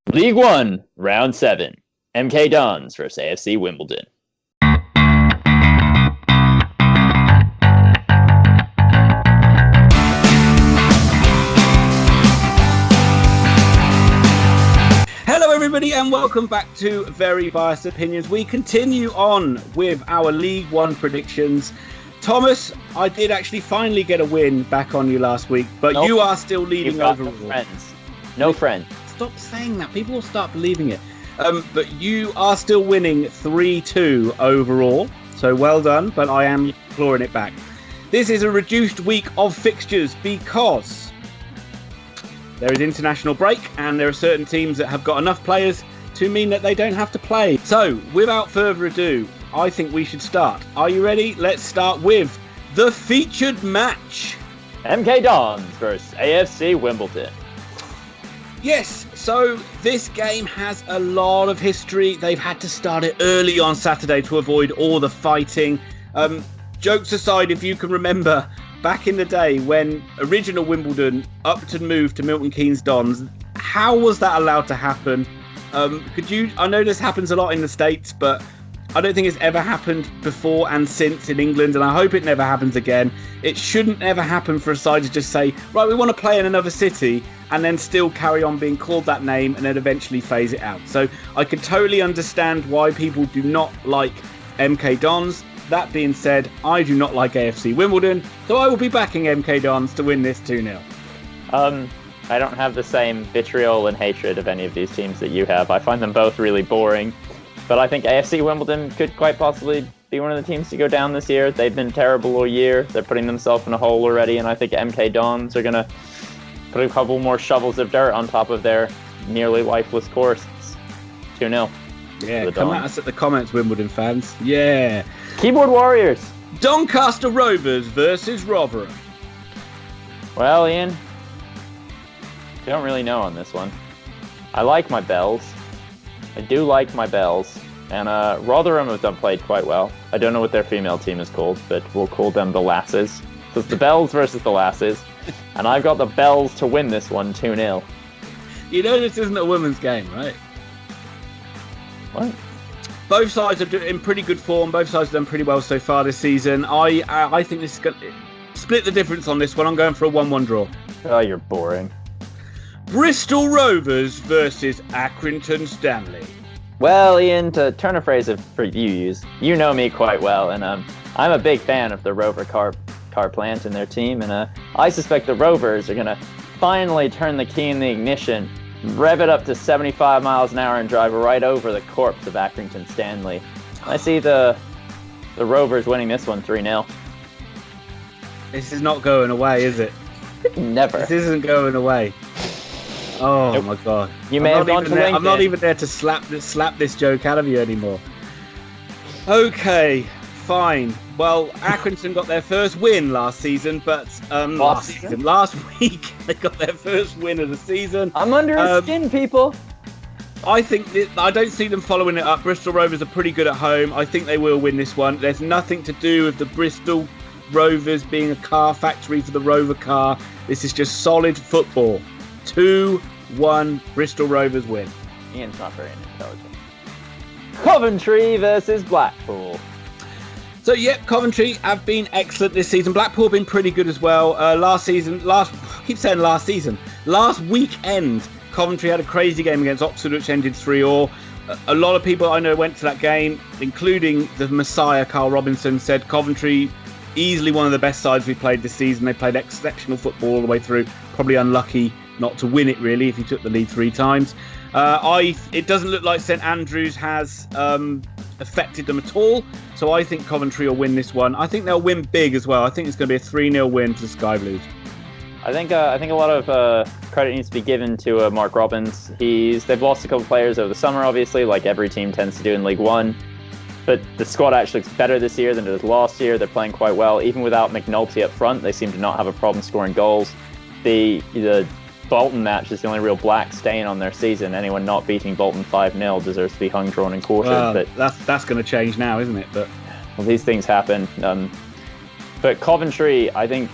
League One, Round 7. MK Dons vs AFC Wimbledon. Hello everybody and welcome back to Very Biased Opinions. We continue on with our League One predictions. Thomas, I did actually finally get a win back on you last week, but you are still leading overall. No friends. Stop saying that. People will start believing it. But you are still winning 3-2 overall. So well done, but I am clawing it back. This is a reduced week of fixtures because there is international break and there are certain teams that have got enough players to mean that they don't have to play. So, without further ado, I think we should start. Are you ready? Let's start with the featured match. MK Dons vs AFC Wimbledon. Yes, so this game has a lot of history. They've had to start it early on Saturday to avoid all the fighting. Jokes aside, if you can remember back in the day when original Wimbledon Upton moved to Milton Keynes Dons, how was that allowed to happen? I know this happens a lot in the States, but I don't think it's ever happened before and since in England, and I hope it never happens again. It shouldn't ever happen for a side to just say, right, we want to play in another city, and then still carry on being called that name and then eventually phase it out. So I can totally understand why people do not like MK Dons. That being said, I do not like AFC Wimbledon, so I will be backing MK Dons to win this 2-0. I don't have the same vitriol and hatred of any of these teams that you have. I find them both really boring. But I think AFC Wimbledon could quite possibly be one of the teams to go down this year. They've been terrible all year. They're putting themselves in a hole already, and I think MK Dons are going to put a couple more shovels of dirt on top of their nearly lifeless course. 2-0. Yeah, come at us at the comments, Wimbledon fans. Yeah. Keyboard Warriors. Doncaster Rovers versus Rotherham. Well, Ian, I don't really know on this one. I like my Bells. I do like my Bells. And Rotherham have done played quite well. I don't know what their female team is called, but we'll call them the Lasses. So it's the Bells versus the Lasses. And I've got the Bells to win this one 2-0. You know this isn't a women's game, right? What? Both sides are in pretty good form. Both sides have done pretty well so far this season. I think this is going to split the difference on this one. I'm going for a 1-1 draw. Oh, you're boring. Bristol Rovers versus Accrington Stanley. Well, Ian, to turn a phrase for you use, you know me quite well, and I'm a big fan of the Rover car plant and their team, and I suspect the Rovers are going to finally turn the key in the ignition, rev it up to 75 miles an hour and drive right over the corpse of Accrington Stanley. I see the Rovers winning this one 3-0. This is not going away, is it? Never. This isn't going away. Oh nope. My god! You may have gone to LinkedIn. I'm not even there to slap this joke out of you anymore. Okay, fine. Well, Accrington got their first win last season, but last week they got their first win of the season. I'm under his skin, people. I don't see them following it up. Bristol Rovers are pretty good at home. I think they will win this one. There's nothing to do with the Bristol Rovers being a car factory for the Rover car. This is just solid football. 2-1 Bristol Rovers win. Ian's not very intelligent. Coventry versus Blackpool. So, Coventry have been excellent this season. Blackpool have been pretty good as well. Last weekend, Coventry had a crazy game against Oxford, which ended 3-3. A lot of people I know went to that game, including the Messiah, Carl Robinson, said Coventry, easily one of the best sides we played this season. They played exceptional football all the way through. Probably unlucky not to win it, really, if he took the lead 3 times. It doesn't look like St Andrews has affected them at all, so I think Coventry will win this one. I think they'll win big as well. I think it's going to be a 3-0 win for the Sky Blues. I think a lot of credit needs to be given to Mark Robbins. They've lost a couple of players over the summer, obviously, like every team tends to do in League One. But the squad actually looks better this year than it was last year. They're playing quite well. Even without McNulty up front, they seem to not have a problem scoring goals. The Bolton match is the only real black stain on their season. Anyone not beating Bolton 5-0 deserves to be hung, drawn and quartered. But that's going to change now, isn't it? But these things happen. But Coventry, I think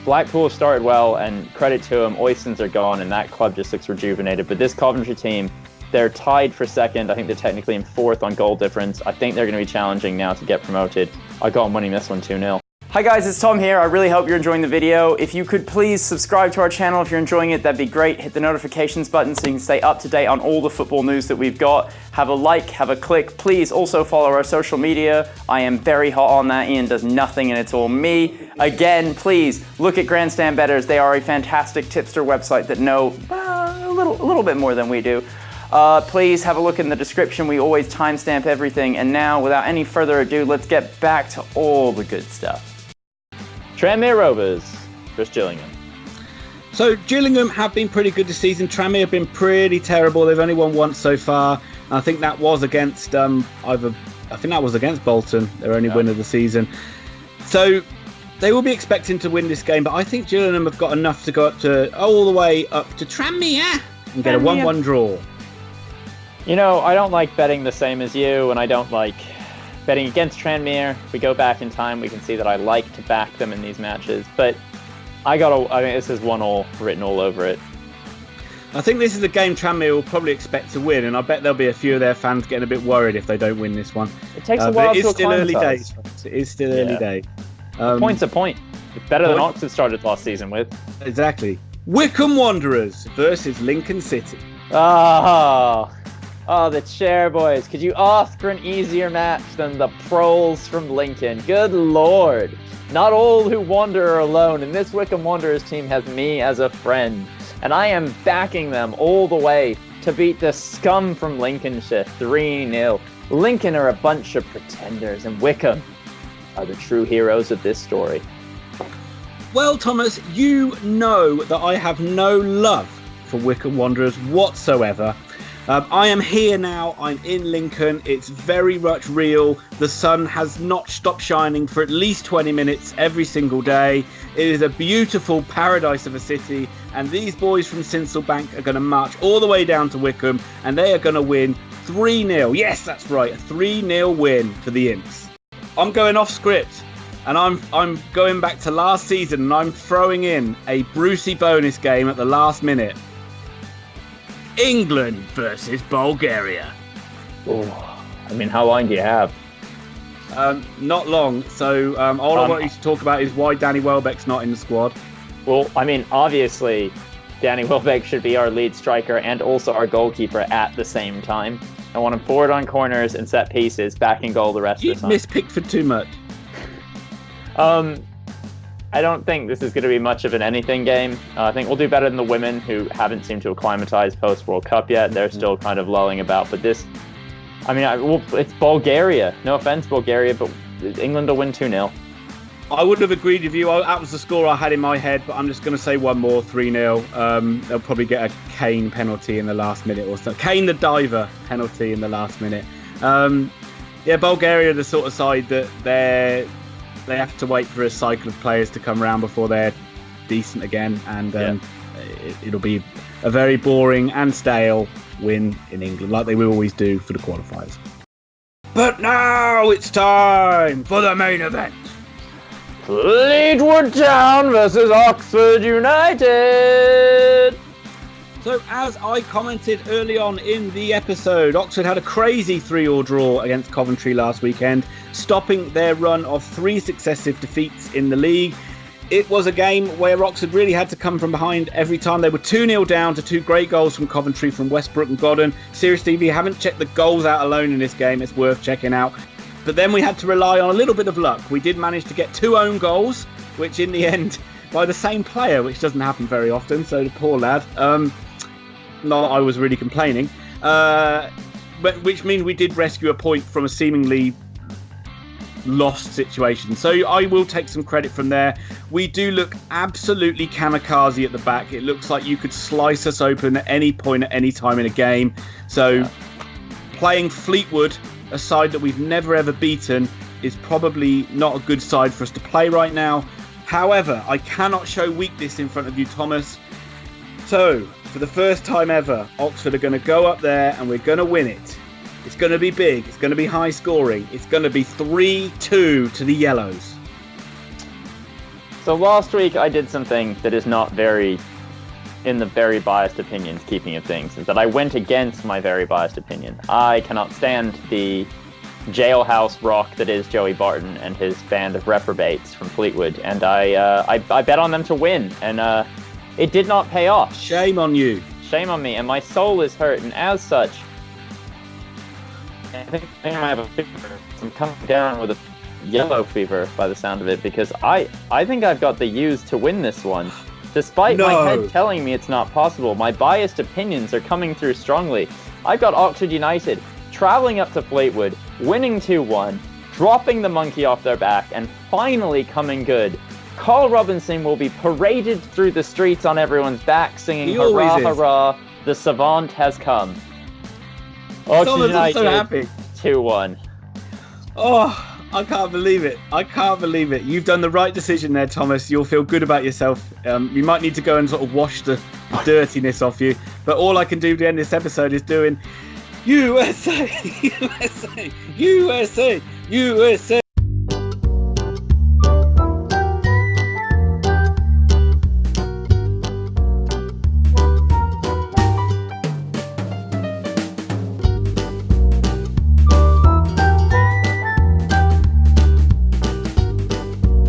Blackpool started well, and credit to them, Oystons are gone, and that club just looks rejuvenated. But this Coventry team, they're tied for second. I think they're technically in fourth on goal difference. I think they're going to be challenging now to get promoted. I got them winning this one 2-0. Hi guys, it's Tom here. I really hope you're enjoying the video. If you could please subscribe to our channel if you're enjoying it, that'd be great. Hit the notifications button so you can stay up to date on all the football news that we've got. Have a like, have a click. Please also follow our social media. I am very hot on that. Ian does nothing and it's all me. Again, please look at Grandstand Bettors. They are a fantastic tipster website that know a little bit more than we do. Please have a look in the description. We always timestamp everything. And now, without any further ado, let's get back to all the good stuff. Tranmere Rovers versus Gillingham. So Gillingham have been pretty good this season. Tranmere have been pretty terrible. They've only won once so far. And I think that was against Bolton, their only win of the season. So they will be expecting to win this game, but I think Gillingham have got enough to go all the way up to Tranmere and get a 1-1 draw. You know, I don't like betting the same as you, and I don't like betting against Tranmere. If we go back in time, we can see that I like to back them in these matches. But I mean, this is 1-1 written all over it. I think this is a game Tranmere will probably expect to win, and I bet there'll be a few of their fans getting a bit worried if they don't win this one. It takes a while to acclimatise. It is still early days. It is still early days. Point's a point. It's better than Oxford started last season with. Exactly. Wycombe Wanderers versus Lincoln City. Oh, the chair boys. Could you ask for an easier match than the proles from Lincoln? Good Lord. Not all who wander are alone, and this Wycombe Wanderers team has me as a friend. And I am backing them all the way to beat the scum from Lincolnshire 3-0. Lincoln are a bunch of pretenders, and Wycombe are the true heroes of this story. Well, Thomas, you know that I have no love for Wycombe Wanderers whatsoever. I am here now. I'm in Lincoln. It's very much real. The sun has not stopped shining for at least 20 minutes every single day. It is a beautiful paradise of a city, and these boys from Sincilbank are going to march all the way down to Wycombe, and they are going to win 3-0. Yes, that's right, a 3-0 win for the Imps. I'm going off script, and I'm going back to last season, and I'm throwing in a Brucey bonus game at the last minute. England versus Bulgaria. Oh, I mean, how long do you have? Not long. So all I want you to talk about is why Danny Welbeck's not in the squad. Well, I mean, obviously, Danny Welbeck should be our lead striker and also our goalkeeper at the same time. I want him forward on corners and set pieces, back in goal the rest of the time. You miss Pickford too much. I don't think this is going to be much of an anything game. I think we'll do better than the women, who haven't seemed to acclimatise post-World Cup yet. They're still kind of lulling about. But this, I mean, it's Bulgaria. No offence, Bulgaria, but England will win 2-0. I would have agreed with you. That was the score I had in my head, but I'm just going to say one more, 3-0. They'll probably get a Kane penalty in the last minute or so. Kane the diver penalty in the last minute. Bulgaria are the sort of side that they have to wait for a cycle of players to come around before they're decent again, and it'll be a very boring and stale win in England, like they will always do for the qualifiers. But now it's time for the main event. Fleetwood Town versus Oxford United. So, as I commented early on in the episode, Oxford had a crazy 3-3 draw against Coventry last weekend, stopping their run of 3 successive defeats in the league. It was a game where Oxford really had to come from behind every time. They were 2-0 down to 2 great goals from Coventry from Westbrook and Godden. Seriously, if you haven't checked the goals out alone in this game, it's worth checking out. But then we had to rely on a little bit of luck. We did manage to get 2 own goals, which in the end, by the same player, which doesn't happen very often, so the poor lad. Not that I was really complaining, but which means we did rescue a point from a seemingly lost situation. So I will take some credit from there. We do look absolutely kamikaze at the back. It looks like you could slice us open at any point at any time in a game. So playing Fleetwood, a side that we've never ever beaten, is probably not a good side for us to play right now. However, I cannot show weakness in front of you, Thomas. So, for the first time ever, Oxford are going to go up there and we're going to win it. It's going to be big. It's going to be high scoring. It's going to be 3-2 to the Yellows. It's So last week I did something that is not very, in the very biased opinions keeping of things, is that I went against my very biased opinion. I cannot stand the jailhouse rock that is Joey Barton and his band of reprobates from Fleetwood, and I bet on them to win, and it did not pay off. Shame on you. Shame on me, and my soul is hurt, and as such, I think I have a fever. I'm coming down with a yellow fever by the sound of it, because I think I've got the U's to win this one. Despite my head telling me it's not possible, my biased opinions are coming through strongly. I've got Oxford United travelling up to Fleetwood, winning 2-1, dropping the monkey off their back, and finally coming good. Carl Robinson will be paraded through the streets on everyone's back, singing "Hurrah, hurrah, the savant has come." Oxford United, so happy. 2-1. Oh, I can't believe it. I can't believe it. You've done the right decision there, Thomas. You'll feel good about yourself. You might need to go and sort of wash the dirtiness off you. But all I can do to end this episode is doing USA, USA, USA, USA.